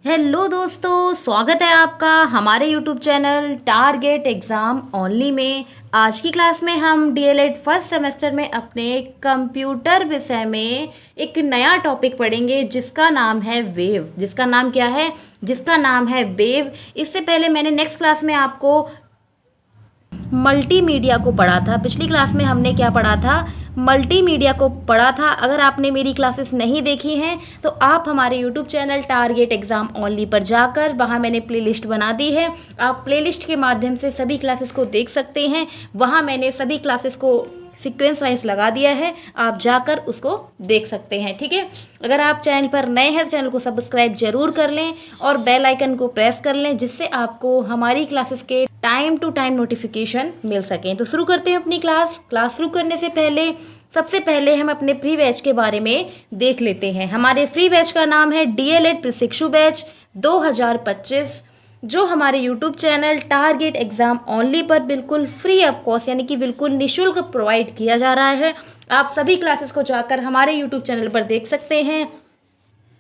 Hello दोस्तों, स्वागत है आपका हमारे YouTube channel target exam only में। आज की क्लास में हम डीएलएड फर्स्ट सेमेस्टर में अपने कंप्यूटर विषय में एक नया टॉपिक पढ़ेंगे जिसका नाम है वेव। जिसका नाम क्या है? जिसका नाम है वेव। इससे पहले मैंने नेक्स्ट क्लास में आपको मल्टीमीडिया को पढ़ा था। पिछली क्लास में हमने क्या पढ़ा था? मल्टीमीडिया को पढ़ा था। अगर आपने मेरी क्लासेस नहीं देखी हैं तो आप हमारे YouTube channel target exam only पर जाकर वहाँ मैंने प्लेलिस्ट बना दी है। आप प्लेलिस्ट के माध्यम से सभी क्लासेस को देख सकते हैं। वहाँ मैंने सभी क्लासेस को सीक्वेंस वाइज लगा दिया है, आप जाकर उसको देख सकते हैं। ठीक है, अगर आप चैनल पर नए हैं तो चैनल को सब्सक्राइब जरूर कर लें और बेल आइकन को प्रेस कर लें, जिससे आपको हमारी क्लासेस के टाइम टू टाइम नोटिफिकेशन मिल सकें। तो शुरू करते हैं अपनी क्लास शुरू करने से पहले सबसे पहले हम अपने प्री बैच के बारे में देख लेते हैं। हमारे फ्री बैच का नाम है डीएलएड प्रशिक्षु बैच 2025, जो हमारे YouTube channel target exam only पर बिल्कुल फ्री ऑफ कॉस्ट यानी कि बिल्कुल निःशुल्क प्रोवाइड किया जा रहा है। आप सभी क्लासेस को जाकर हमारे यूट्यूब चैनल पर देख सकते हैं,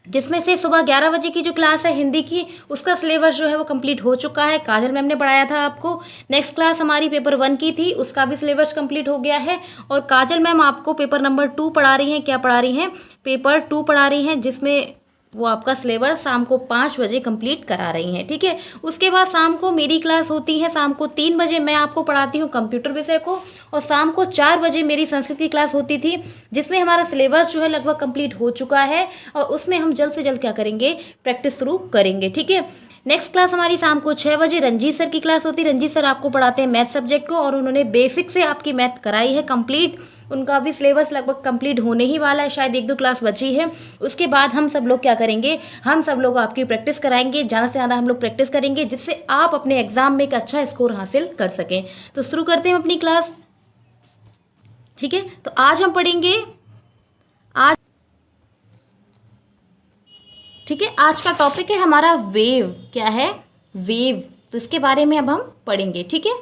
जिसमें से सुबह 11 बजे की जो क्लास है हिंदी की, उसका सिलेबस जो है वो कंप्लीट हो चुका है। काजल मैम ने पढ़ाया था आपको। नेक्स्ट क्लास हमारी पेपर 1 की थी, उसका भी सिलेबस कंप्लीट हो गया है। और काजल मैम आपको पेपर नंबर 2 पढ़ा रही हैं। क्या पढ़ा रही हैं? पेपर 2 पढ़ा रही हैं, जिसमें वो आपका सिलेबस शाम को 5 बजे कंप्लीट करा रही हैं। ठीक है, उसके बाद शाम को मेरी क्लास होती है। शाम को 3 बजे मैं आपको पढ़ाती हूँ कंप्यूटर विषय को, और शाम को 4 बजे मेरी संस्कृत की क्लास होती थी, जिसमें हमारा सिलेबस जो है लगभग कंप्लीट हो चुका है और उसमें हम जल्द से जल्द क्या करेंगे, प्रैक्टिस शुरू करेंगे। ठीक है, नेक्स्ट क्लास हमारी शाम को 6 बजे रंजीत सर की क्लास होती है। रंजीत सर आपको पढ़ाते हैं मैथ सब्जेक्ट को, और उन्होंने बेसिक से आपकी मैथ कराई है कंप्लीट। उनका भी सिलेबस लगभग कंप्लीट होने ही वाला है, शायद 1-2 क्लास बची है। उसके बाद हम सब लोग क्या करेंगे, हम सब लोग आपकी प्रैक्टिस कराएंगे। ज़्यादा से ज़्यादा हम लोग प्रैक्टिस करेंगे, जिससे आप अपने एग्जाम में एक अच्छा स्कोर हासिल कर सकें। तो शुरू करते हैं अपनी क्लास। ठीक है, तो आज हम पढ़ेंगे आज ठीक है, आज का टॉपिक है हमारा वेव। क्या है? वेव। तो इसके बारे में अब हम पढ़ेंगे। ठीक है,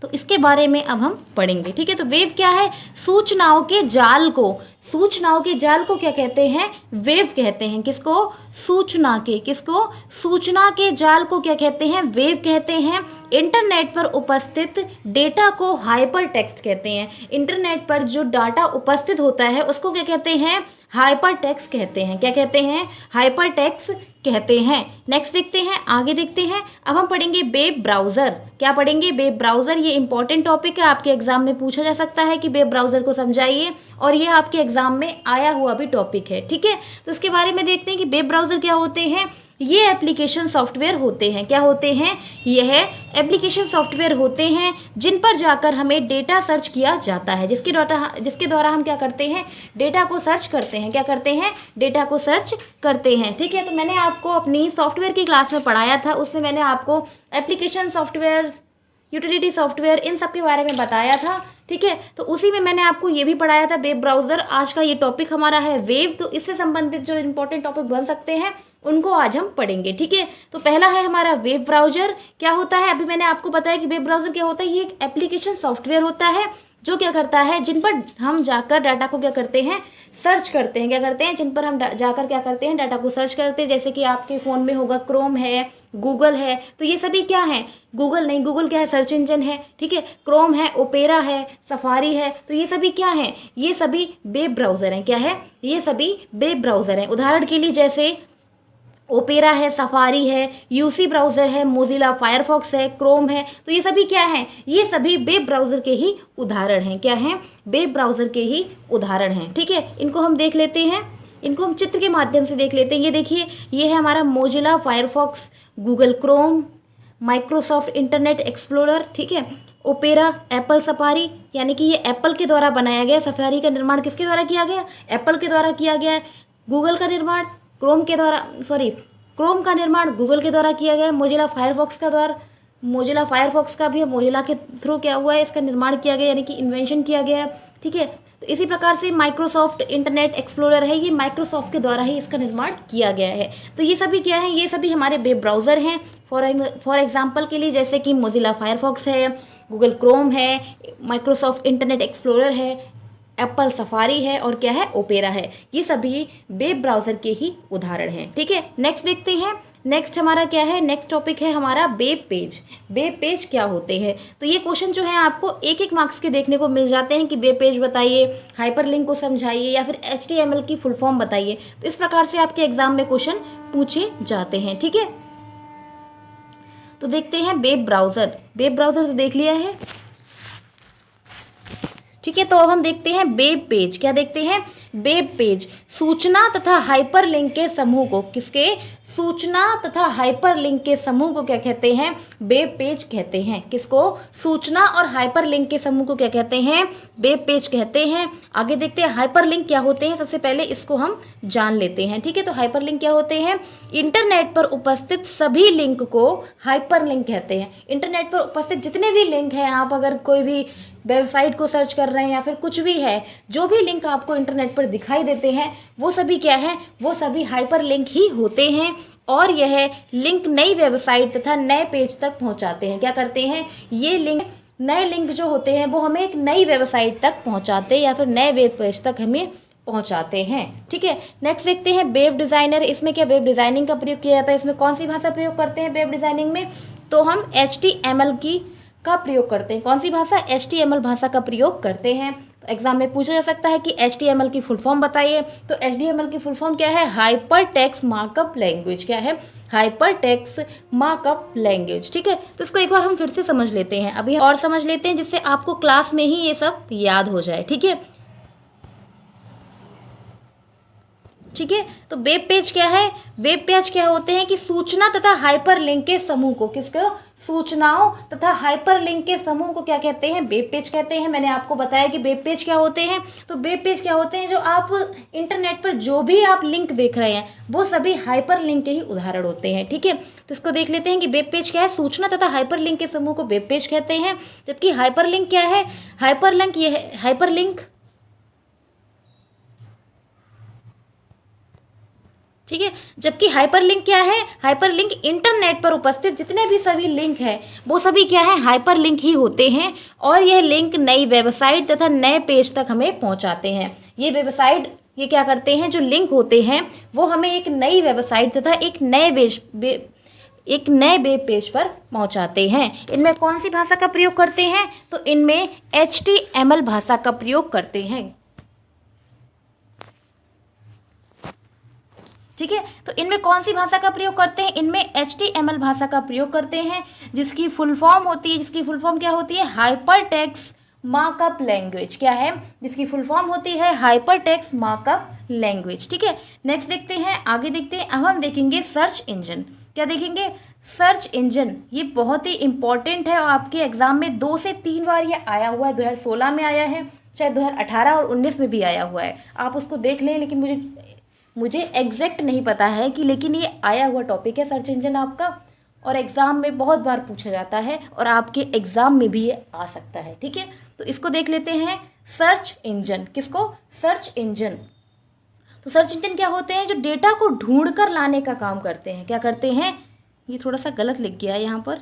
तो इसके बारे में अब हम पढ़ेंगे। ठीक है, तो वेव क्या है? सूचनाओं के जाल को, सूचनाओं के जाल को क्या कहते हैं? वेव कहते हैं। किसको? सूचना के, किसको? सूचना के जाल को क्या कहते हैं? वेव कहते हैं। इंटरनेट पर उपस्थित डेटा को हाइपर टेक्स्ट कहते हैं। इंटरनेट पर जो डाटा उपस्थित होता है उसको क्या कहते हैं? हाइपर टेक्स्ट कहते हैं। क्या कहते हैं? हाइपर टेक्स्ट कहते हैं। नेक्स्ट देखते हैं, आगे देखते हैं। अब हम पढ़ेंगे वेब ब्राउज़र। क्या पढ़ेंगे? Web browser. ये इंपॉर्टेंट टॉपिक है, आपके एग्जाम में पूछा जा सकता है कि वेब ब्राउज़र को समझाइए, और ये आपके एग्जाम में आया हुआ भी टॉपिक है। ठीक है, तो इसके बारे में देखते हैं कि वेब ब्राउज़र क्या होते हैं। ये एप्लीकेशन सॉफ्टवेयर होते हैं। क्या होते हैं? यह एप्लीकेशन सॉफ्टवेयर होते हैं जिन पर जाकर हमें डेटा सर्च किया जाता है, जिसके द्वारा हम क्या करते हैं, डेटा को सर्च करते हैं। क्या करते हैं? डेटा को सर्च करते हैं। ठीक है, तो मैंने आपको अपनी सॉफ्टवेयर की क्लास में पढ़ाया था, उसमें मैंने आपको एप्लीकेशन सॉफ्टवेयर, यूटिलिटी सॉफ्टवेयर, इन सब के बारे में बताया था। ठीक है, तो उसी में मैंने आपको ये भी पढ़ाया था वेब ब्राउज़र। आज का ये टॉपिक हमारा है वेव, तो इससे संबंधित जो इंपॉर्टेंट टॉपिक बन सकते हैं उनको आज हम पढ़ेंगे। ठीक है, तो पहला है हमारा वेब ब्राउज़र। क्या होता है? अभी मैंने आपको बताया कि वेब ब्राउज़र क्या होता है। ये एक एप्लीकेशन सॉफ्टवेयर होता है जो क्या करता है, जिन पर हम जाकर डाटा को क्या करते हैं, सर्च करते हैं। क्या करते हैं? जिन पर हम जाकर क्या करते हैं, डाटा को सर्च करते हैं। जैसे कि आपके फ़ोन में होगा क्रोम है, गूगल है, तो ये सभी क्या है? गूगल नहीं, गूगल क्या है? सर्च इंजन है। ठीक है, क्रोम है, ओपेरा है, सफारी है, तो ये सभी क्या हैं? ये सभी वेब ब्राउज़र हैं। क्या है? ये सभी वेब ब्राउज़र हैं। उदाहरण के लिए जैसे ओपेरा है, सफारी है, यूसी ब्राउज़र है, मोजिला फायरफॉक्स है, क्रोम है, तो ये सभी क्या हैं? ये सभी वेब ब्राउज़र के ही उदाहरण हैं। क्या हैं? वेब ब्राउज़र के ही उदाहरण हैं। ठीक है, इनको हम देख लेते हैं, इनको हम चित्र के माध्यम से देख लेते हैं। ये देखिए, ये है हमारा Mozilla Firefox, Google Chrome, Microsoft internet explorer. ठीक है, ओपेरा, एप्पल सफारी, यानी कि ये एप्पल के द्वारा बनाया गया। सफारी का निर्माण किसके द्वारा किया गया? एप्पल के द्वारा किया गया है। गूगल का निर्माण क्रोम का निर्माण गूगल के द्वारा किया गया है। मोजिला फायरफॉक्स का भी मोजिला के थ्रू क्या हुआ है, इसका निर्माण किया गया, यानी कि इन्वेंशन किया गया है। ठीक है, तो इसी प्रकार से माइक्रोसॉफ्ट इंटरनेट एक्सप्लोरर है, ये माइक्रोसॉफ्ट के द्वारा ही इसका निर्माण किया गया है। तो ये सभी क्या है? ये सभी हमारे वेब ब्राउज़र हैं। फॉर एग्जांपल के लिए जैसे कि मोजिला फायरफॉक्स है, गूगल क्रोम है, माइक्रोसॉफ्ट इंटरनेट एक्सप्लोरर है, एप्पल सफारी है और क्या है, ओपेरा है। ये सभी वेब ब्राउज़र के ही उदाहरण हैं। ठीक है, नेक्स्ट देखते हैं। नेक्स्ट हमारा क्या है, नेक्स्ट टॉपिक है हमारा वेब पेज। वेब पेज क्या होते हैं? तो ये क्वेश्चन जो है आपको एक एक मार्क्स के देखने को मिल जाते हैं कि वेब पेज बताइए, हाइपरलिंक को समझाइए या फिर HTML की फुल फॉर्म बताइए। तो इस प्रकार से आपके एग्जाम में क्वेश्चन पूछे जाते हैं। ठीक है, तो देखते हैं वेब ब्राउज़र। वेब ब्राउज़र तो देख लिया है। ठीक है, तो अब हम देखते हैं वेब पेज। क्या देखते हैं? वेब पेज सूचना तथा हाइपरलिंक के समूह को, किसके? सूचना तथा हाइपरलिंक के समूह को क्या कहते हैं? वेब पेज कहते हैं। किसको? सूचना और हाइपरलिंक के समूह को क्या कहते हैं? वेब पेज कहते हैं। आगे देखते हैं हाइपरलिंक क्या होते हैं। सबसे पहले इसको हम जान लेते हैं। ठीक है, तो हाइपरलिंक क्या होते हैं? इंटरनेट पर उपस्थित सभी लिंक को हाइपरलिंक कहते हैं। इंटरनेट पर उपस्थित जितने भी लिंक हैं, आप अगर कोई भी वेबसाइट को सर्च कर रहे हैं या फिर कुछ भी है, जो भी लिंक आपको इंटरनेट पर दिखाई देते हैं वो सभी क्या है? वो सभी हाइपरलिंक ही होते हैं। और यह लिंक नई वेबसाइट तथा नए पेज तक पहुंचाते हैं। क्या करते हैं? ये लिंक, नए लिंक जो होते हैं वो हमें एक नई वेबसाइट तक पहुंचाते हैं या फिर नए वेब पेज तक हमें पहुंचाते हैं। ठीक है, नेक्स्ट देखते हैं वेब डिज़ाइनर। इसमें क्या वेब डिज़ाइनिंग का प्रयोग किया जाता है? इसमें कौन सी भाषा प्रयोग करते हैं वेब डिज़ाइनिंग में? तो हम HTML का प्रयोग करते हैं। कौन सी भाषा? HTML भाषा का प्रयोग करते हैं। तो एग्जाम में पूछा जा सकता है कि HTML की फुल फॉर्म बताइए। तो HTML की फुल फॉर्म क्या है? Hyper text markup language. क्या है? Hyper text markup language. ठीक है, तो इसको एक बार हम फिर से समझ लेते हैं, अभी और समझ लेते हैं जिससे आपको क्लास में ही ये सब याद हो जाए। ठीक है, ठीक है, तो वेब पेज क्या है? वेब पेज क्या होते हैं कि सूचना तथा हाइपरलिंक के समूह को, किसको? सूचनाओं तथा हाइपरलिंक के समूह को क्या कहते हैं? वेब पेज कहते हैं। मैंने आपको बताया कि वेब पेज क्या होते हैं। तो वेब पेज क्या होते हैं? जो आप इंटरनेट पर जो भी आप लिंक देख रहे हैं वो सभी हाइपरलिंक के ही उदाहरण होते हैं। ठीक है, तो इसको देख लेते हैं कि वेब पेज क्या है। सूचना तथा हाइपरलिंक के समूह को वेब पेज कहते हैं। जबकि हाइपरलिंक क्या है? हाइपरलिंक ये है, हाइपरलिंक, ठीक है, जबकि हाइपरलिंक क्या है? हाइपरलिंक इंटरनेट पर उपस्थित जितने भी सभी लिंक हैं वो सभी क्या है? हाइपरलिंक ही होते हैं। और यह लिंक नई वेबसाइट तथा नए पेज तक हमें पहुंचाते हैं। ये वेबसाइट, ये क्या करते हैं? जो लिंक होते हैं वो हमें एक नई वेबसाइट तथा एक नए वेब पेज पर पहुंचाते हैं। इनमें कौन सी भाषा का प्रयोग करते हैं? तो इनमें HTML भाषा का प्रयोग करते हैं। ठीक है, तो इनमें कौन सी भाषा का प्रयोग करते हैं? इनमें HTML भाषा का प्रयोग करते हैं, जिसकी फुल फॉर्म होती है, जिसकी फुल फॉर्म क्या होती है? Hyper text markup language. क्या है? जिसकी फुल फॉर्म होती है हाइपर टेक्स्ट मार्कअप लैंग्वेज। ठीक है, नेक्स्ट देखते हैं, आगे देखते हैं। अब हम देखेंगे सर्च इंजन। क्या देखेंगे? Search engine. ये बहुत ही इंपॉर्टेंट है और आपके एग्जाम में 2 से 3 बार ये आया हुआ है। 2016 में आया है, शायद 2018 और 19 में भी आया हुआ है। आप उसको देख लें, लेकिन मुझे एग्जैक्ट नहीं पता है कि, लेकिन ये आया हुआ टॉपिक है सर्च इंजन आपका, और एग्ज़ाम में बहुत बार पूछा जाता है और आपके एग्ज़ाम में भी ये आ सकता है। ठीक है, तो इसको देख लेते हैं। सर्च इंजन, किसको? Search engine. तो सर्च इंजन क्या होते हैं? जो डेटा को ढूंढ कर लाने का काम करते हैं। क्या करते हैं? ये थोड़ा सा गलत लिख गया है यहाँ पर।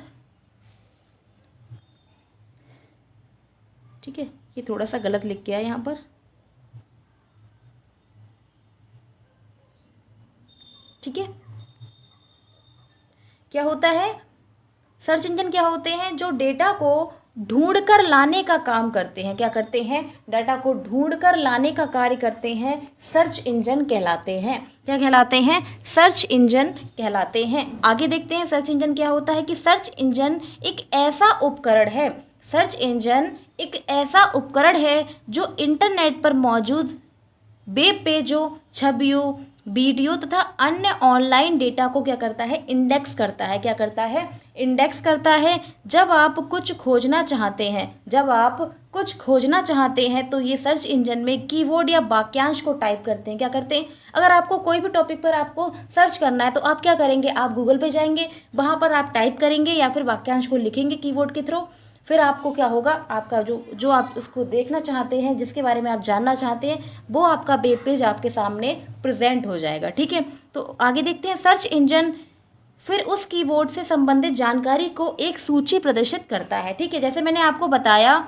ठीक है, ये थोड़ा सा गलत लिख गया है यहाँ पर। ठीक है, क्या होता है? सर्च इंजन क्या होते हैं? जो डेटा को ढूंढ कर लाने का काम करते हैं। क्या करते हैं? डाटा को ढूंढ कर लाने का कार्य करते हैं, सर्च इंजन कहलाते हैं। क्या कहलाते हैं? सर्च इंजन कहलाते हैं। आगे देखते हैं सर्च इंजन क्या होता है कि सर्च इंजन एक ऐसा उपकरण है, सर्च इंजन एक ऐसा उपकरण है जो इंटरनेट पर मौजूद वेब पेजों, छवियों, वीडियो तथा अन्य ऑनलाइन डेटा को क्या करता है? इंडेक्स करता है। क्या करता है? इंडेक्स करता है। जब आप कुछ खोजना चाहते हैं तो ये सर्च इंजन में कीवर्ड या वाक्यांश को टाइप करते हैं। क्या करते हैं? अगर आपको कोई भी टॉपिक पर आपको सर्च करना है तो आप क्या करेंगे? आप गूगल पे जाएंगे, वहाँ पर आप टाइप करेंगे या फिर वाक्यांश को लिखेंगे कीवर्ड के थ्रू। फिर आपको क्या होगा? आपका जो आप उसको देखना चाहते हैं, जिसके बारे में आप जानना चाहते हैं, वो आपका वेब पेज आपके सामने प्रेजेंट हो जाएगा। ठीक है, तो आगे देखते हैं। सर्च इंजन फिर उस कीवर्ड से संबंधित जानकारी को एक सूची प्रदर्शित करता है। ठीक है, जैसे मैंने आपको बताया,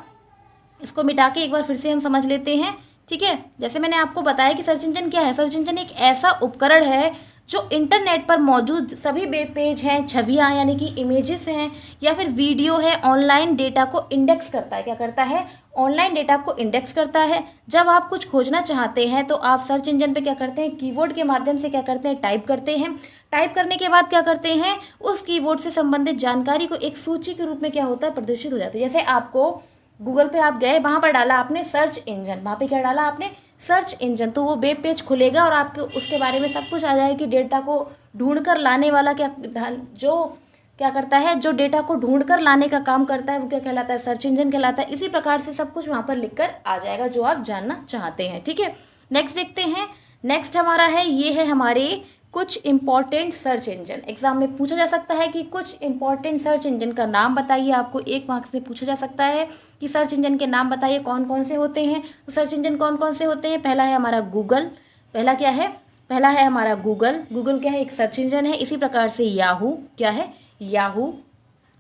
इसको मिटा के एक बार फिर से हम समझ लेते हैं ठीक है। जैसे मैंने आपको बताया कि सर्च इंजन क्या है, सर्च इंजन एक ऐसा उपकरण है जो इंटरनेट पर मौजूद सभी वेब पेज हैं, छवियाँ यानी कि इमेजेस हैं या फिर वीडियो है, ऑनलाइन डेटा को इंडेक्स करता है। क्या करता है? ऑनलाइन डेटा को इंडेक्स करता है। जब आप कुछ खोजना चाहते हैं तो आप सर्च इंजन पे क्या करते हैं? कीवर्ड के माध्यम से क्या करते हैं? टाइप करते हैं। टाइप करने के बाद क्या करते हैं? उस कीवर्ड से संबंधित जानकारी को एक सूची के रूप में क्या होता है? प्रदर्शित हो जाती है। जैसे आपको गूगल पे आप गए, वहाँ पर डाला आपने सर्च इंजन, वहाँ पे क्या डाला आपने? सर्च इंजन, तो वो वेब पेज खुलेगा और आपको उसके बारे में सब कुछ आ जाएगा कि डेटा को ढूंढ कर लाने वाला जो क्या करता है, जो डेटा को ढूंढ कर लाने का काम करता है वो क्या कहलाता है? सर्च इंजन कहलाता है। इसी प्रकार से सब कुछ वहाँ पर लिख कर आ जाएगा जो आप जानना चाहते हैं। ठीक है, नेक्स्ट देखते हैं। नेक्स्ट हमारा है, ये है हमारे कुछ इंपॉर्टेंट सर्च इंजन। एग्जाम में पूछा जा सकता है कि कुछ इंपॉर्टेंट सर्च इंजन का नाम बताइए। आपको 1 मार्क्स में पूछा जा सकता है कि सर्च इंजन के नाम बताइए कौन कौन से होते हैं। तो सर्च इंजन कौन कौन से होते हैं? पहला है हमारा गूगल। पहला क्या है? पहला है हमारा गूगल। गूगल क्या है? एक सर्च इंजन है। इसी प्रकार से याहू, क्या है? याहू।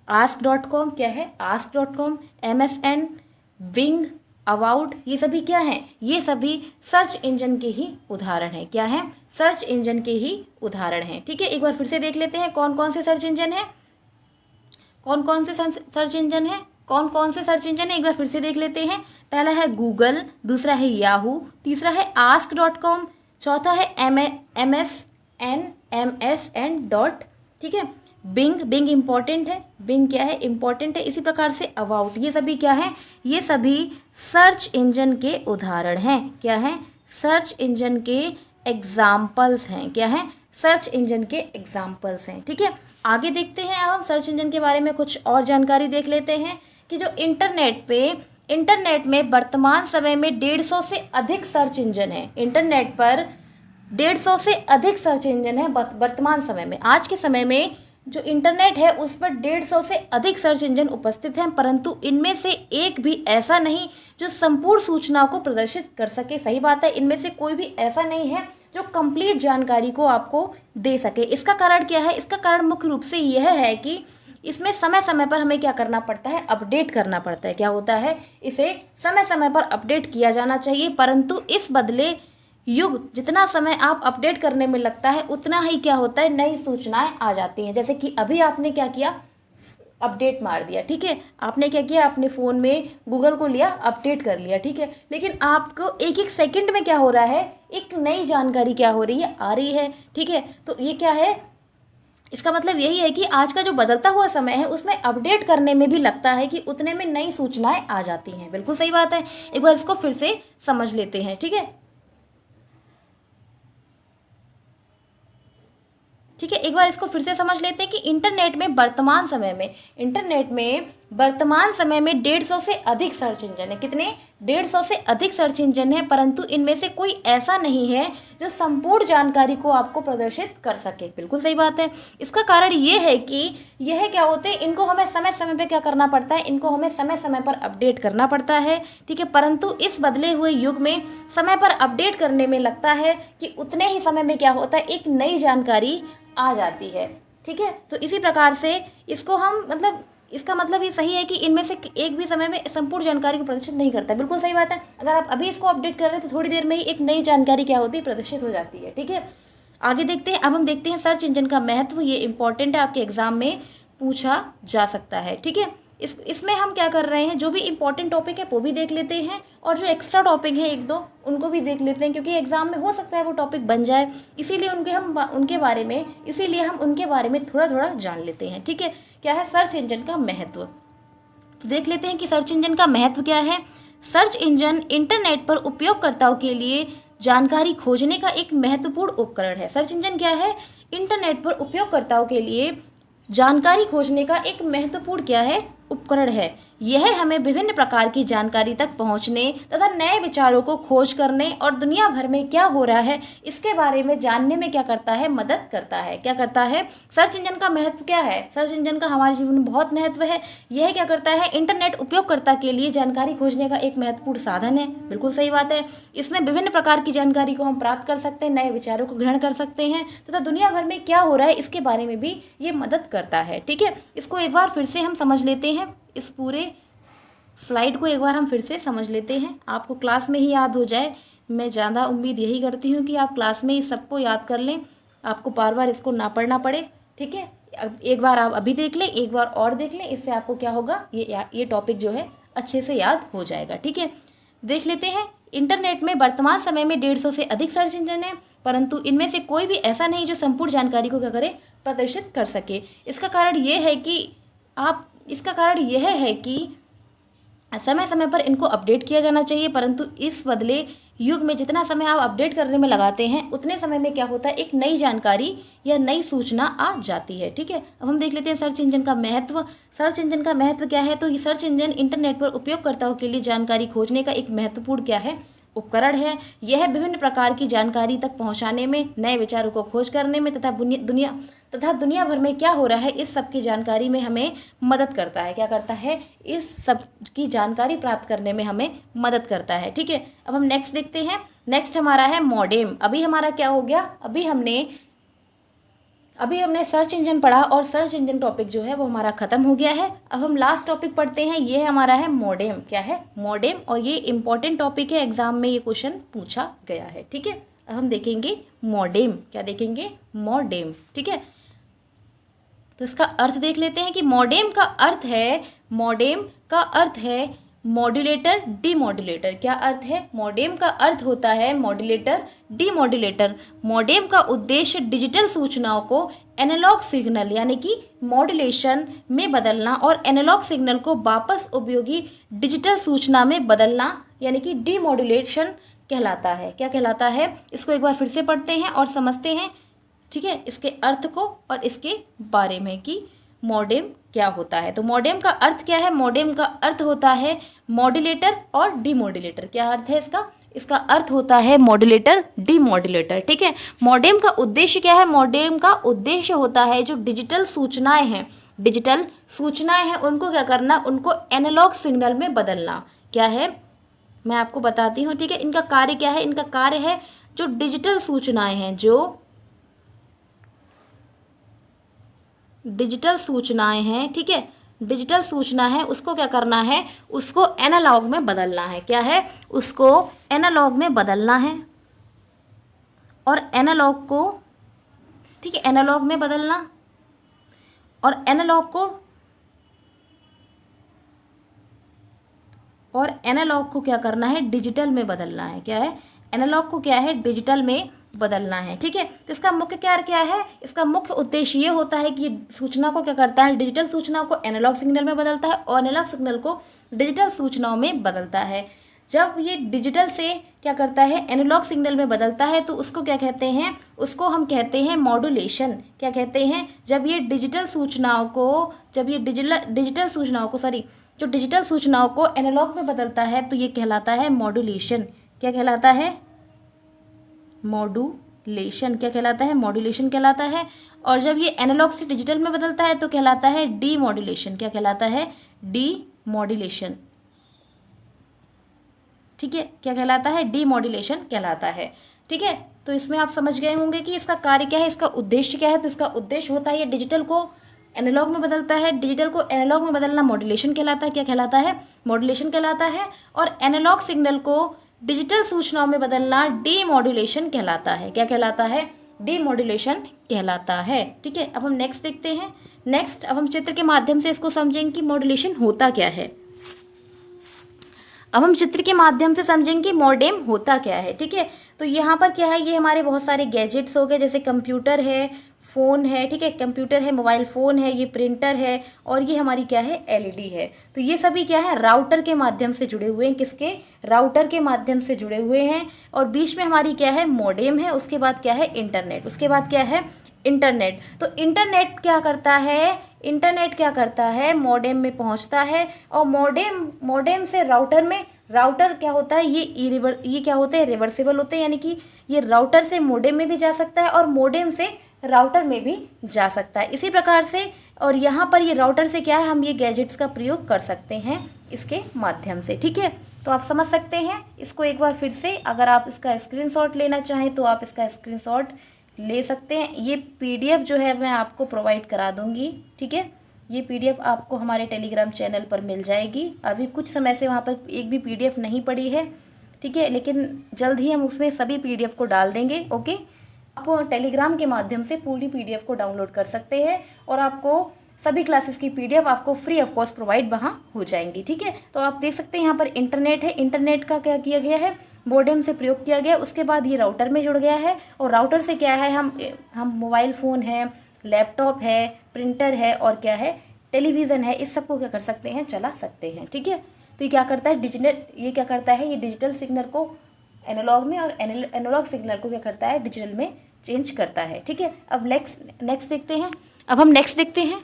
ask.com क्या है? ask.com। MSN, विंग, अबाउट, ये सभी क्या हैं? ये सभी सर्च इंजन के ही उदाहरण हैं। क्या है? सर्च इंजन के ही उदाहरण हैं। ठीक है, एक बार फिर से देख लेते हैं कौन कौन से सर्च इंजन है, कौन कौन से सर्च इंजन है, कौन कौन से सर्च इंजन है, एक बार फिर से देख लेते हैं। पहला है गूगल, दूसरा है याहू, तीसरा है ask.com, चौथा है MSN डॉट। ठीक है, बिंग, बिंग इम्पॉर्टेंट है, बिंग क्या है? इम्पॉर्टेंट है। इसी प्रकार से अबाउट, ये सभी क्या है? ये सभी सर्च इंजन के उदाहरण हैं। क्या है? सर्च इंजन के एग्जाम्पल्स हैं। क्या है? सर्च इंजन के एग्जाम्पल्स हैं। ठीक है, आगे देखते हैं। अब हम सर्च इंजन के बारे में कुछ और जानकारी देख लेते हैं कि जो इंटरनेट में वर्तमान समय में 150 से अधिक सर्च इंजन है। इंटरनेट पर 150 से अधिक सर्च इंजन है वर्तमान समय में। आज के समय में जो इंटरनेट है उस पर 150 से अधिक सर्च इंजन उपस्थित हैं, परंतु इनमें से एक भी ऐसा नहीं जो संपूर्ण सूचनाओं को प्रदर्शित कर सके। सही बात है, इनमें से कोई भी ऐसा नहीं है जो कंप्लीट जानकारी को आपको दे सके। इसका कारण क्या है? इसका कारण मुख्य रूप से यह है कि इसमें समय समय पर हमें क्या करना पड़ता है? अपडेट करना पड़ता है। क्या होता है? इसे समय समय पर अपडेट किया जाना चाहिए, परंतु इस बदले युग जितना समय आप अपडेट करने में लगता है उतना ही क्या होता है? नई सूचनाएं आ जाती हैं। जैसे कि अभी आपने क्या किया? अपडेट मार दिया। ठीक है, आपने क्या किया? अपने फ़ोन में गूगल को लिया, अपडेट कर लिया। ठीक है, लेकिन आपको एक एक सेकंड में क्या हो रहा है? एक नई जानकारी क्या हो रही है? आ रही है। ठीक है, तो ये क्या है? इसका मतलब यही है कि आज का जो बदलता हुआ समय है उसमें अपडेट करने में भी लगता है कि उतने में नई सूचनाएं आ जाती हैं। बिल्कुल सही बात है, एक बार इसको फिर से समझ लेते हैं। ठीक है, ठीक है, एक बार इसको फिर से समझ लेते हैं कि इंटरनेट में वर्तमान समय में 150 से अधिक सर्च इंजन है। कितने? 150 से अधिक सर्च इंजन है, परंतु इनमें से कोई ऐसा नहीं है जो संपूर्ण जानकारी को आपको प्रदर्शित कर सके। बिल्कुल सही बात है। इसका कारण ये है कि यह क्या होते हैं? इनको हमें समय समय पे क्या करना पड़ता है? इनको हमें समय समय पर अपडेट करना पड़ता है। ठीक है, परंतु इस बदले हुए युग में समय पर अपडेट करने में लगता है कि उतने ही समय में क्या होता है? एक नई जानकारी आ जाती है। ठीक है, तो इसी प्रकार से इसको हम इसका मतलब ये सही है कि इनमें से एक भी समय में संपूर्ण जानकारी को प्रदर्शित नहीं करता है। बिल्कुल सही बात है। अगर आप अभी इसको अपडेट कर रहे हैं तो थोड़ी देर में ही एक नई जानकारी क्या होती है? प्रदर्शित हो जाती है। ठीक है, आगे देखते हैं। अब हम देखते हैं सर्च इंजन का महत्व। ये इंपॉर्टेंट है, आपके एग्जाम में पूछा जा सकता है। ठीक है, इसमें हम क्या कर रहे हैं? जो भी इंपॉर्टेंट टॉपिक है वो भी देख लेते हैं और जो एक्स्ट्रा टॉपिक है 1-2 उनको भी देख लेते हैं, क्योंकि एग्जाम में हो सकता है वो टॉपिक बन जाए, इसीलिए उनके बारे में थोड़ा थोड़ा जान लेते हैं। ठीक है, क्या है सर्च इंजन का महत्व? तो देख लेते हैं कि सर्च इंजन का महत्व क्या है। सर्च इंजन इंटरनेट पर उपयोगकर्ताओं के लिए जानकारी खोजने का एक महत्वपूर्ण उपकरण है। सर्च इंजन क्या है? इंटरनेट पर उपयोगकर्ताओं के लिए जानकारी खोजने का एक महत्वपूर्ण क्या है? उपकरण है। यह हमें विभिन्न प्रकार की जानकारी तक पहुंचने तथा नए विचारों को खोज करने और दुनिया भर में क्या हो रहा है इसके बारे में जानने में क्या करता है? मदद करता है। क्या करता है? सर्च इंजन का महत्व क्या है? सर्च इंजन का हमारे जीवन में बहुत महत्व है। यह क्या करता है? इंटरनेट उपयोगकर्ता के लिए जानकारी खोजने का एक महत्वपूर्ण साधन है। बिल्कुल सही बात है। इसमें विभिन्न प्रकार की जानकारी को हम प्राप्त कर सकते हैं, नए विचारों को ग्रहण कर सकते हैं तथा दुनिया भर में क्या हो रहा है इसके बारे में भी ये मदद करता है। ठीक है, इसको एक बार फिर से हम समझ लेते हैं। इस पूरे स्लाइड को एक बार हम फिर से समझ लेते हैं, आपको क्लास में ही याद हो जाए। मैं ज़्यादा उम्मीद यही करती हूँ कि आप क्लास में ही सबको याद कर लें, आपको बार बार इसको ना पढ़ना पड़े। ठीक है, अब एक बार आप अभी देख लें, एक बार और देख लें, इससे आपको क्या होगा, ये टॉपिक जो है अच्छे से याद हो जाएगा। ठीक है, देख लेते हैं। इंटरनेट में वर्तमान समय में 150 से अधिक सर्च इंजन है, परंतु इनमें से कोई भी ऐसा नहीं जो संपूर्ण जानकारी को क्या करे, प्रदर्शित कर सके। इसका कारण यह है कि समय समय पर इनको अपडेट किया जाना चाहिए, परंतु इस बदले युग में जितना समय आप अपडेट करने में लगाते हैं उतने समय में क्या होता है, एक नई जानकारी या नई सूचना आ जाती है। ठीक है, अब हम देख लेते हैं सर्च इंजन का महत्व। सर्च इंजन का महत्व क्या है, तो ये सर्च इंजन इंटरनेट पर उपयोगकर्ताओं के लिए जानकारी खोजने का एक महत्वपूर्ण क्या है, उपकरण है। यह विभिन्न प्रकार की जानकारी तक पहुंचाने में, नए विचारों को खोज करने में तथा दुनिया भर में क्या हो रहा है इस सब की जानकारी में हमें मदद करता है। क्या करता है, इस सब की जानकारी प्राप्त करने में हमें मदद करता है। ठीक है, अब हम नेक्स्ट देखते हैं। नेक्स्ट हमारा है मॉडेम। अभी हमारा क्या हो गया, अभी हमने सर्च इंजन पढ़ा और सर्च इंजन टॉपिक जो है वो हमारा खत्म हो गया है। अब हम लास्ट टॉपिक पढ़ते हैं, ये हमारा है मॉडेम। क्या है, मॉडेम, और ये इंपॉर्टेंट टॉपिक है, एग्जाम में ये क्वेश्चन पूछा गया है। ठीक है, अब हम देखेंगे मॉडेम। क्या देखेंगे, मॉडेम। ठीक है, तो इसका अर्थ देख लेते हैं कि मॉडेम का अर्थ है मॉड्यूलेटर, डीमॉड्यूलेटर। क्या अर्थ है, मॉडेम का अर्थ होता है मॉड्यूलेटर, डीमॉड्यूलेटर। मॉडेम का उद्देश्य डिजिटल सूचनाओं को एनालॉग सिग्नल यानी कि मॉड्यूलेशन में बदलना और एनालॉग सिग्नल को वापस उपयोगी डिजिटल सूचना में बदलना यानी कि डीमॉड्यूलेशन कहलाता है। क्या कहलाता है, इसको एक बार फिर से पढ़ते हैं और समझते हैं। ठीक है, इसके अर्थ को और इसके बारे में कि मॉडेम क्या होता है। तो मॉडेम का अर्थ क्या है, मॉडेम का अर्थ होता है मॉड्यूलेटर और डीमॉड्यूलेटर। क्या अर्थ है इसका, इसका अर्थ होता है मॉड्यूलेटर, डीमॉड्यूलेटर। ठीक है, मॉडेम का उद्देश्य क्या है, मॉडेम का उद्देश्य होता है जो डिजिटल सूचनाएं हैं उनको क्या करना, उनको एनालॉग सिग्नल में बदलना। क्या है, मैं आपको बताती हूँ। ठीक है, इनका कार्य क्या है, इनका कार्य है जो डिजिटल सूचनाएं हैं, ठीक है, डिजिटल सूचना है, उसको क्या करना है, उसको एनालॉग में बदलना है। क्या है, उसको एनालॉग में बदलना है और एनालॉग को, ठीक है, एनालॉग में बदलना और एनालॉग को क्या करना है, डिजिटल में बदलना है। क्या है, एनालॉग को क्या है, डिजिटल में बदलना है। ठीक है, तो इसका मुख्य कार्य क्या है, इसका मुख्य उद्देश्य ये होता है कि सूचना को क्या करता है, डिजिटल सूचनाओं को एनालॉग सिग्नल में बदलता है और एनालॉग सिग्नल को डिजिटल सूचनाओं में बदलता है। जब ये डिजिटल से क्या करता है, एनालॉग सिग्नल में बदलता है, तो उसको क्या कहते हैं, उसको हम कहते हैं मॉड्यूलेशन। क्या कहते हैं, जब ये डिजिटल सूचनाओं को जो डिजिटल सूचनाओं को एनालॉग में बदलता है तो ये कहलाता है मॉड्यूलेशन। क्या कहलाता है, मॉड्यूलेशन। क्या कहलाता है, मॉड्यूलेशन कहलाता है। और जब ये एनालॉग से डिजिटल में बदलता है तो कहलाता है डीमॉड्यूलेशन। क्या कहलाता है, डीमॉड्यूलेशन। ठीक है, क्या कहलाता है, डीमॉड्यूलेशन कहलाता है। ठीक है, तो इसमें आप समझ गए होंगे कि इसका कार्य क्या है, इसका उद्देश्य क्या है। तो इसका उद्देश्य होता है ये डिजिटल को एनालॉग में बदलता है, डिजिटल को एनालॉग में बदलना मॉड्यूलेशन कहलाता है। क्या कहलाता है, मॉड्यूलेशन कहलाता है। और एनालॉग सिग्नल को डिजिटल सूचनाओं में बदलना डीमॉड्यूलेशन कहलाता है। क्या कहलाता है, डीमॉड्यूलेशन कहलाता है। ठीक है, अब हम नेक्स्ट देखते हैं। अब हम चित्र के माध्यम से इसको समझेंगे कि मॉड्यूलेशन होता क्या है। अब हम चित्र के माध्यम से समझेंगे कि मॉडेम होता क्या है। ठीक है, तो यहाँ पर क्या है, ये हमारे बहुत सारे गैजेट्स हो गए, जैसे कंप्यूटर है, फ़ोन है। ठीक है, कंप्यूटर है, मोबाइल फ़ोन है, ये प्रिंटर है और ये हमारी क्या है, एलईडी है। तो ये सभी क्या है, राउटर के माध्यम से जुड़े हुए हैं। किसके, राउटर के माध्यम से जुड़े हुए हैं। और बीच में हमारी क्या है, मॉडेम है। उसके बाद क्या है, इंटरनेट। उसके बाद क्या है, इंटरनेट। तो इंटरनेट क्या करता है, मॉडेम में पहुंचता है और मॉडेम से राउटर क्या होता है, ये क्या होते हैं, रिवर्सिबल होते हैं। यानी कि ये राउटर से मॉडेम में भी जा सकता है और मॉडेम से राउटर में भी जा सकता है। इसी प्रकार से, और यहाँ पर ये राउटर से क्या है, हम ये गैजेट्स का प्रयोग कर सकते हैं इसके माध्यम से। ठीक है, तो आप समझ सकते हैं इसको एक बार फिर से। अगर आप इसका स्क्रीनशॉट लेना चाहें तो आप इसका स्क्रीनशॉट ले सकते हैं। ये पीडीएफ जो है मैं आपको प्रोवाइड करा दूंगी। ठीक है, ये PDF आपको हमारे टेलीग्राम चैनल पर मिल जाएगी। अभी कुछ समय से वहाँ पर एक भी PDF नहीं पड़ी है, ठीक है, लेकिन जल्द ही हम उसमें सभी PDF को डाल देंगे। ओके, आप टेलीग्राम के माध्यम से पूरी PDF को डाउनलोड कर सकते हैं और आपको सभी क्लासेस की PDF आपको फ्री ऑफ कॉस्ट प्रोवाइड वहाँ हो जाएंगी, ठीक है। तो आप देख सकते हैं यहाँ पर इंटरनेट है, इंटरनेट का क्या किया गया है, मॉडेम से प्रयोग किया गया, उसके बाद ये राउटर में जुड़ गया है और राउटर से क्या है, हम मोबाइल फ़ोन है, लैपटॉप है, प्रिंटर है और क्या है, टेलीविज़न है, इस सब को क्या कर सकते हैं, चला सकते हैं, ठीक है। तो ये क्या करता है, ये क्या करता है, ये डिजिटल सिग्नल को एनालॉग में और एनालॉग सिग्नल को क्या करता है, डिजिटल में चेंज करता है, ठीक है। अब नेक्स्ट देखते हैं, अब हम नेक्स्ट देखते हैं,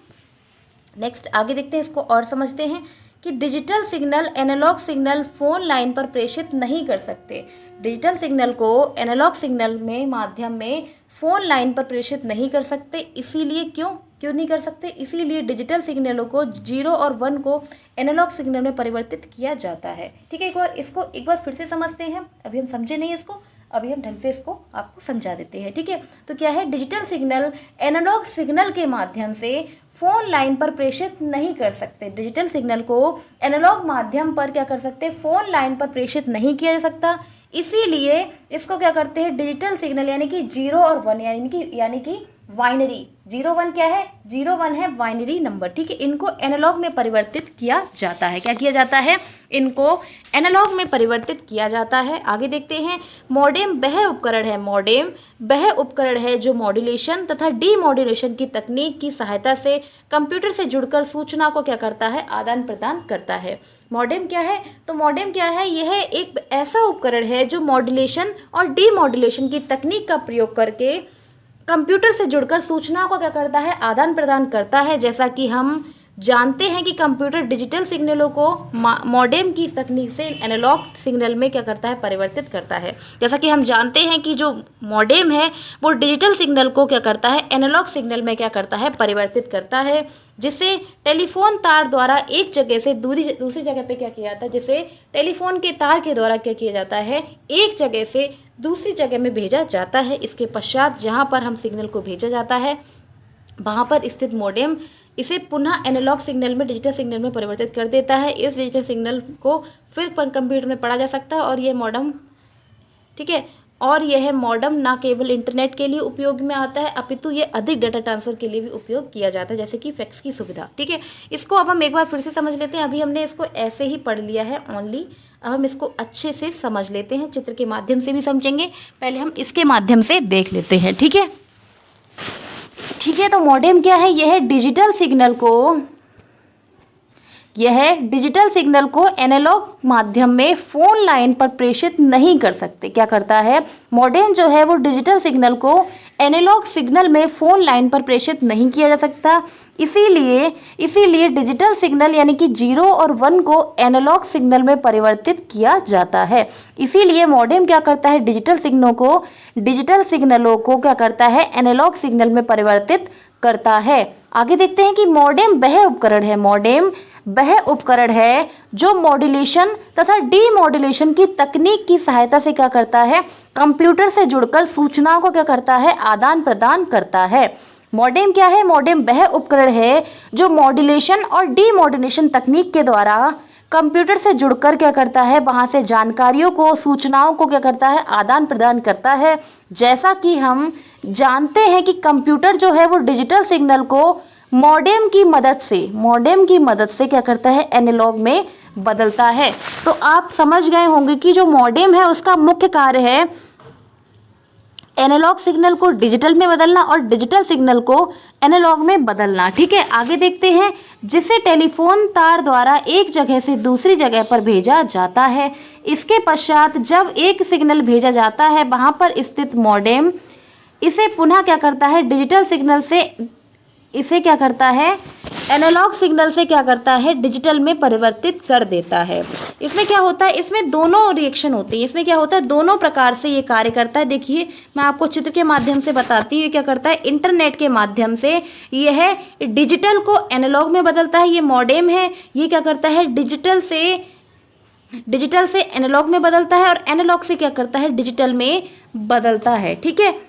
नेक्स्ट आगे देखते हैं, इसको और समझते हैं कि digital signal analogue signal phone line पर प्रेषित नहीं कर सकते। डिजिटल सिग्नल को एनालॉग सिग्नल में माध्यम में फ़ोन लाइन पर प्रेषित नहीं कर सकते, इसीलिए क्यों नहीं कर सकते, इसीलिए डिजिटल सिग्नलों को 0 और 1 को एनालॉग सिग्नल में परिवर्तित किया जाता है, ठीक है। एक बार फिर से समझते हैं, अभी हम समझे नहीं इसको, अभी हम ढंग से इसको आपको समझा देते हैं, ठीक है। तो क्या है, डिजिटल सिग्नल एनालॉग सिग्नल के माध्यम से फ़ोन लाइन पर प्रेषित नहीं कर सकते। डिजिटल सिग्नल को एनालॉग माध्यम पर क्या कर सकते, फ़ोन लाइन पर प्रेषित नहीं किया जा सकता, इसीलिए इसको क्या करते हैं, डिजिटल सिग्नल यानी कि 0 और 1 यानी कि बाइनरी, 0-1 क्या है, 0-1 है बाइनरी नंबर, ठीक है। इनको एनालॉग में परिवर्तित किया जाता है, क्या किया जाता है, इनको एनालॉग में परिवर्तित किया जाता है। आगे देखते हैं, मॉडेम वह उपकरण है, मॉडेम वह उपकरण है जो मॉड्यूलेशन तथा डीमॉड्यूलेशन की तकनीक की सहायता से कंप्यूटर से जुड़कर सूचना को क्या करता है, आदान प्रदान करता है। मॉडेम क्या है, तो मॉडेम क्या है, यह एक ऐसा उपकरण है जो मॉड्यूलेशन और डीमॉड्यूलेशन की तकनीक का प्रयोग करके कंप्यूटर से जुड़कर सूचनाओं को क्या करता है, आदान प्रदान करता है। जैसा कि हम जानते हैं कि कंप्यूटर डिजिटल सिग्नलों को मॉडेम की तकनीक से एनालॉग सिग्नल में क्या करता है, परिवर्तित करता है। जैसा कि हम जानते हैं कि जो मॉडेम है वो डिजिटल सिग्नल को क्या करता है, एनालॉग सिग्नल में क्या करता है, परिवर्तित करता है, जिसे टेलीफोन तार द्वारा एक जगह से दूसरी जगह पे क्या किया जाता है, जिसे टेलीफोन के तार के द्वारा क्या किया जाता है, एक जगह से दूसरी जगह में भेजा जाता है। इसके पश्चात जहाँ पर हम सिग्नल को भेजा जाता है वहाँ पर स्थित मॉडेम इसे पुनः एनालॉग सिग्नल में, डिजिटल सिग्नल में परिवर्तित कर देता है। इस डिजिटल सिग्नल को फिर कंप्यूटर में पढ़ा जा सकता है और ये मॉडेम, ठीक है, और यह मॉडेम ना केवल इंटरनेट के लिए उपयोग में आता है अपितु ये अधिक डाटा ट्रांसफ़र के लिए भी उपयोग किया जाता है, जैसे कि फैक्स की सुविधा, ठीक है। इसको अब हम एक बार फिर से समझ लेते हैं, अभी हमने इसको ऐसे ही पढ़ लिया है ओनली, अब हम इसको अच्छे से समझ लेते हैं, चित्र के माध्यम से भी समझेंगे, पहले हम इसके माध्यम से देख लेते हैं, ठीक है। ठीक है, तो मॉडेम क्या है, यह डिजिटल सिग्नल को एनालॉग माध्यम में फ़ोन लाइन पर प्रेषित नहीं कर सकते। क्या करता है, मॉडेम जो है वो डिजिटल सिग्नल को एनालॉग सिग्नल में फ़ोन लाइन पर प्रेषित नहीं किया जा सकता, इसीलिए डिजिटल सिग्नल यानी कि 0 और 1 को एनालॉग सिग्नल में परिवर्तित किया जाता है। इसीलिए मॉडेम क्या करता है, डिजिटल सिग्नलों को क्या करता है, एनालॉग सिग्नल में परिवर्तित करता है। आगे देखते हैं कि मॉडेम वह उपकरण है जो मॉड्यूलेशन तथा डीमॉड्यूलेशन की तकनीक की सहायता से क्या करता है, कंप्यूटर से जुड़कर सूचनाओं को क्या करता है, आदान प्रदान करता है। मॉडेम क्या है, मॉडेम वह उपकरण है जो मॉड्यूलेशन और डीमॉड्यूलेशन तकनीक के द्वारा कंप्यूटर से जुड़कर क्या करता है, वहाँ से जानकारियों को, सूचनाओं को क्या करता है, आदान प्रदान करता है। जैसा कि हम जानते हैं कि कंप्यूटर जो है वो डिजिटल सिग्नल को मॉडेम की मदद से क्या करता है, एनालॉग में बदलता है। तो आप समझ गए होंगे कि जो मॉडेम है उसका मुख्य कार्य है एनालॉग सिग्नल को डिजिटल में बदलना और डिजिटल सिग्नल को एनालॉग में बदलना, ठीक है। आगे देखते हैं, जिसे टेलीफोन तार द्वारा एक जगह से दूसरी जगह पर भेजा जाता है। इसके पश्चात जब एक सिग्नल भेजा जाता है वहाँ पर स्थित मॉडेम इसे पुनः क्या करता है, डिजिटल सिग्नल से इसे क्या करता है, एनालॉग सिग्नल से क्या करता है, डिजिटल में परिवर्तित कर देता है। इसमें क्या होता है, इसमें दोनों रिएक्शन होते हैं, इसमें क्या होता है, दोनों प्रकार से ये कार्य करता है। देखिए मैं आपको चित्र के माध्यम से बताती हूँ क्या करता है, इंटरनेट के माध्यम से यह डिजिटल को एनालॉग में बदलता है। ये मॉडेम है, ये क्या करता है, डिजिटल से एनालॉग में बदलता है और एनालॉग से क्या करता है, डिजिटल में बदलता है, ठीक है।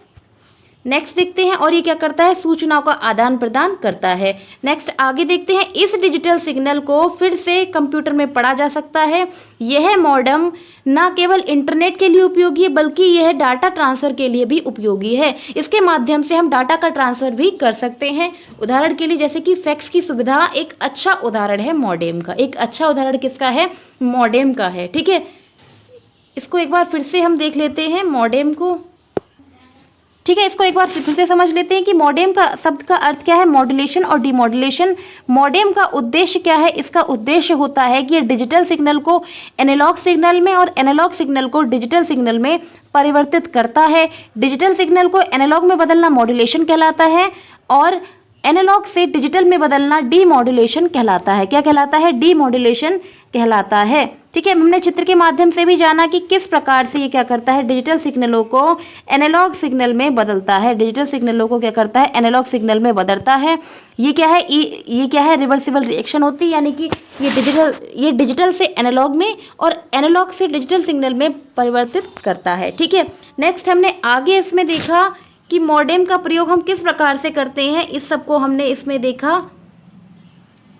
नेक्स्ट देखते हैं, और ये क्या करता है, सूचनाओं का आदान प्रदान करता है। नेक्स्ट आगे देखते हैं, इस डिजिटल सिग्नल को फिर से कंप्यूटर में पढ़ा जा सकता है। यह मॉडेम न केवल इंटरनेट के लिए उपयोगी है बल्कि यह डाटा ट्रांसफर के लिए भी उपयोगी है। इसके माध्यम से हम डाटा का ट्रांसफर भी कर सकते हैं। उदाहरण के लिए जैसे कि फैक्स की सुविधा एक अच्छा उदाहरण है मॉडेम का। एक अच्छा उदाहरण किसका है, मॉडेम का है। ठीक है, इसको एक बार फिर से हम देख लेते हैं मॉडेम को। ठीक है, इसको एक बार फिर से समझ लेते हैं कि मॉडेम का शब्द का अर्थ क्या है, मॉड्यूलेशन और डिमॉड्यूलेशन। मॉडेम का उद्देश्य क्या है, इसका उद्देश्य होता है कि ये डिजिटल सिग्नल को एनालॉग सिग्नल में और एनालॉग सिग्नल को डिजिटल सिग्नल में परिवर्तित करता है। डिजिटल सिग्नल को एनालॉग में बदलना मॉड्यूलेशन कहलाता है और एनालॉग से डिजिटल में बदलना डीमॉड्यूलेशन कहलाता है। क्या कहलाता है, डीमॉड्यूलेशन कहलाता है। ठीक है, हमने चित्र के माध्यम से भी जाना कि किस प्रकार से ये क्या करता है, डिजिटल सिग्नलों को एनालॉग सिग्नल में बदलता है। डिजिटल सिग्नलों को क्या करता है, एनालॉग सिग्नल में बदलता है। ये क्या है, ये क्या है, रिवर्सिबल रिएक्शन होती है, यानी कि ये डिजिटल से एनालॉग में और एनालॉग से डिजिटल सिग्नल में परिवर्तित करता है। ठीक है, नेक्स्ट हमने आगे इसमें देखा कि मॉडेम का प्रयोग हम किस प्रकार से करते हैं, इस सब को हमने इसमें देखा।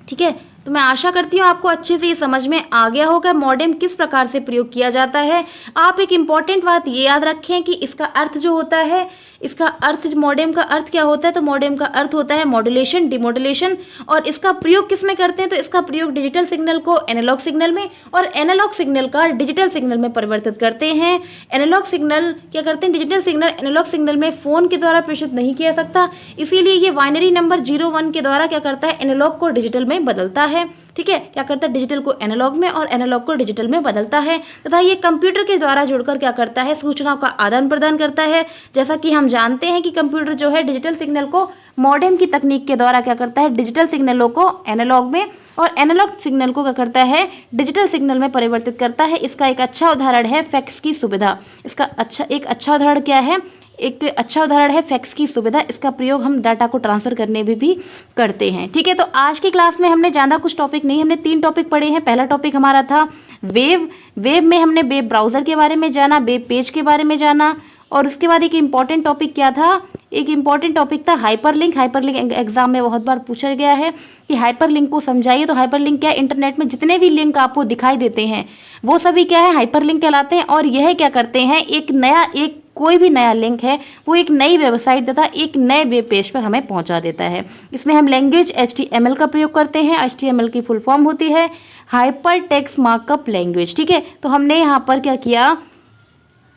ठीक है, तो मैं आशा करती हूँ आपको अच्छे से ये समझ में आ गया होगा मॉडेम किस प्रकार से प्रयोग किया जाता है। आप एक इम्पॉर्टेंट बात ये याद रखें कि इसका अर्थ जो होता है, इसका अर्थ, मॉडेम का अर्थ क्या होता है, तो मॉडेम का अर्थ होता है मॉड्यूलेशन, डिमॉड्यूलेशन। और इसका प्रयोग किस में करते हैं, तो इसका प्रयोग डिजिटल सिग्नल को एनालॉग सिग्नल में और एनालॉग सिग्नल का डिजिटल सिग्नल में परिवर्तित करते हैं। एनालॉग सिग्नल क्या करते हैं, डिजिटल सिग्नल एनालॉग सिग्नल में फ़ोन के द्वारा प्रेषित नहीं किया सकता, इसीलिए ये बाइनरी नंबर 0-1 के द्वारा क्या करता है, एनालॉग को डिजिटल में बदलता है। ठीक है, क्या करता है, डिजिटल को एनालॉग में और एनालॉग को डिजिटल में बदलता है तथा ये कंप्यूटर के द्वारा जुड़कर क्या करता है, सूचनाओं का आदान प्रदान करता है। जैसा कि हम जानते हैं कि कंप्यूटर जो है डिजिटल सिग्नल को मॉडेम की तकनीक के द्वारा क्या करता है, डिजिटल सिग्नलों को एनालॉग में और एनालॉग सिग्नल को क्या करता है, डिजिटल सिग्नल में परिवर्तित करता है। इसका एक अच्छा उदाहरण है फैक्स की सुविधा। इसका एक अच्छा उदाहरण क्या है, एक अच्छा उदाहरण है फैक्स की सुविधा। इसका प्रयोग हम डाटा को ट्रांसफर करने में भी करते हैं। ठीक है, तो आज की क्लास में हमने ज़्यादा कुछ टॉपिक नहीं, हमने 3 टॉपिक पढ़े हैं। पहला टॉपिक हमारा था वेव में हमने वेब ब्राउज़र के बारे में जाना, वेब पेज के बारे में जाना, और उसके बाद एक इम्पॉर्टेंट टॉपिक क्या था, एक इम्पॉर्टेंट टॉपिक था हाइपरलिंक। हाइपरलिंक एग्जाम में बहुत बार पूछा गया है कि हाइपरलिंक को समझाइए। तो हाइपरलिंक क्या है, इंटरनेट में जितने भी लिंक आपको दिखाई देते हैं वो सभी क्या है, हाइपरलिंक कहलाते हैं। और यह क्या करते हैं, कोई भी नया लिंक है वो एक नई वेबसाइट तथा एक नए वेब पेज पर हमें पहुंचा देता है। इसमें हम लैंग्वेज HTML का प्रयोग करते हैं। HTML की फुल फॉर्म होती है हाइपर टेक्स्ट मार्कअप लैंग्वेज। ठीक है, तो हमने यहाँ पर क्या किया,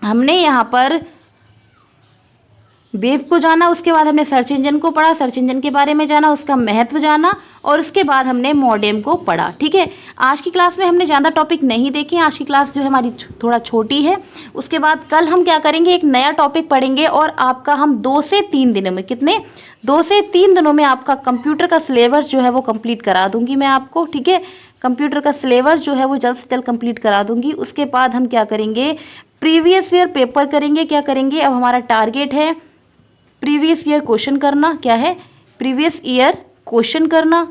हमने यहाँ पर वेब को जाना, उसके बाद हमने सर्च इंजन को पढ़ा, सर्च इंजन के बारे में जाना, उसका महत्व जाना, और उसके बाद हमने मॉडेम को पढ़ा। ठीक है, आज की क्लास में हमने ज़्यादा टॉपिक नहीं देखे। आज की क्लास जो है हमारी थोड़ा छोटी है। उसके बाद कल हम क्या करेंगे, एक नया टॉपिक पढ़ेंगे और आपका हम 2 से 3 दिनों में, कितने, 2 से 3 दिनों में आपका कंप्यूटर का सिलेबस जो है वो कंप्लीट करा दूंगी मैं आपको। ठीक है, कंप्यूटर का सिलेबस जो है वो जल्द से जल्द कंप्लीट करा दूंगी। उसके बाद हम क्या करेंगे, प्रीवियस ईयर पेपर करेंगे। क्या करेंगे, अब हमारा टारगेट है प्रीवियस ईयर क्वेश्चन करना। क्या है, प्रीवियस ईयर क्वेश्चन करना।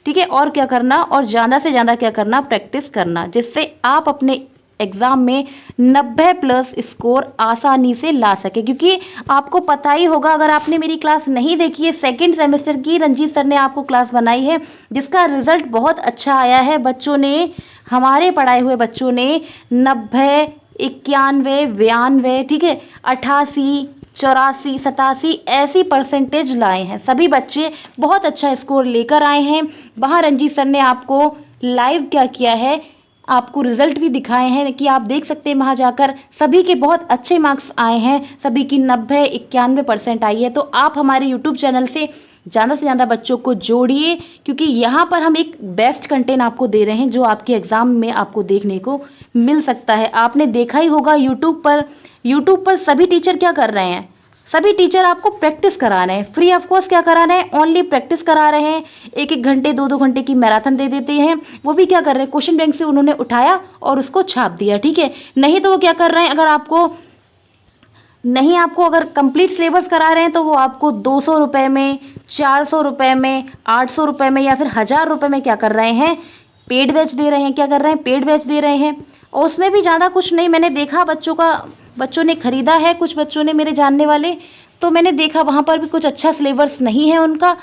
ठीक है, और क्या करना, और ज़्यादा से ज़्यादा क्या करना, प्रैक्टिस करना, जिससे आप अपने एग्ज़ाम में 90+ स्कोर आसानी से ला सके। क्योंकि आपको पता ही होगा, अगर आपने मेरी क्लास नहीं देखी है, 2nd सेमेस्टर की रंजीत सर ने आपको क्लास बनाई है जिसका रिज़ल्ट बहुत अच्छा आया है। बच्चों ने, हमारे पढ़ाए हुए बच्चों ने 90, 91, 92, ठीक है, 88, 84, 87 ऐसी परसेंटेज लाए हैं। सभी बच्चे बहुत अच्छा स्कोर लेकर आए हैं। वहाँ रंजीत सर ने आपको लाइव क्या किया है, आपको रिजल्ट भी दिखाए हैं कि आप देख सकते हैं। वहाँ जाकर सभी के बहुत अच्छे मार्क्स आए हैं, सभी की 90, 91% आई है। तो आप हमारे यूट्यूब चैनल से ज़्यादा बच्चों को जोड़िए, क्योंकि यहाँ पर हम एक बेस्ट कंटेंट आपको दे रहे हैं जो आपके एग्ज़ाम में आपको देखने को मिल सकता है। आपने देखा ही होगा यूट्यूब पर सभी टीचर क्या कर रहे हैं, सभी टीचर आपको प्रैक्टिस करा रहे हैं। फ्री ऑफ कॉस्ट क्या करा रहे हैं, ओनली प्रैक्टिस करा रहे हैं। 1-1 घंटे 2-2 घंटे की मैराथन दे देते हैं। वो भी क्या कर रहे हैं, क्वेश्चन बैंक से उन्होंने उठाया और उसको छाप दिया। ठीक है, नहीं तो वो क्या कर रहे हैं, अगर कंप्लीट सिलेबस करा रहे हैं तो वो आपको 200 रुपये में, 400 रुपये में, 800 रुपये में या फिर 1000 रुपये में क्या कर रहे हैं, पेड बैच दे रहे हैं। क्या कर रहे हैं, पेड बैच दे रहे हैं। और उसमें भी ज़्यादा कुछ नहीं, मैंने देखा बच्चों ने खरीदा है, कुछ बच्चों ने, मेरे जानने वाले तो मैंने देखा वहाँ पर भी कुछ अच्छा सिलेबस नहीं है उनका।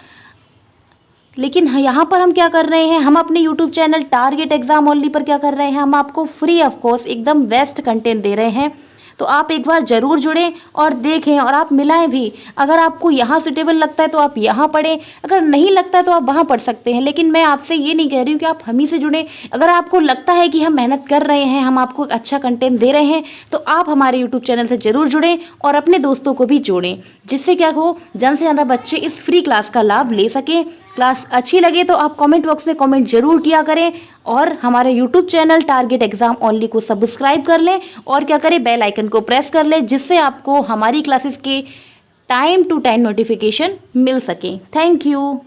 लेकिन यहाँ पर हम क्या कर रहे हैं, हम अपने YouTube channel target exam only पर क्या कर रहे हैं, हम आपको फ्री ऑफ कॉस्ट एकदम बेस्ट कंटेंट दे रहे हैं। तो आप एक बार ज़रूर जुड़ें और देखें और आप मिलाएं भी। अगर आपको यहाँ सुटेबल लगता है तो आप यहाँ पढ़ें, अगर नहीं लगता है तो आप वहाँ पढ़ सकते हैं। लेकिन मैं आपसे ये नहीं कह रही हूँ कि आप हम ही से जुड़ें। अगर आपको लगता है कि हम मेहनत कर रहे हैं, हम आपको अच्छा कंटेंट दे रहे हैं, तो आप हमारे यूट्यूब चैनल से ज़रूर जुड़ें और अपने दोस्तों को भी जोड़ें, जिससे क्या हो ज़्यादा से ज़्यादा बच्चे इस फ्री क्लास का लाभ ले सकें। क्लास अच्छी लगे तो आप कमेंट बॉक्स में कमेंट जरूर किया करें और हमारे YouTube channel target exam only को सब्सक्राइब कर लें और क्या करें, बेल आइकन को प्रेस कर लें, जिससे आपको हमारी क्लासेस के टाइम टू टाइम नोटिफिकेशन मिल सके। Thank you.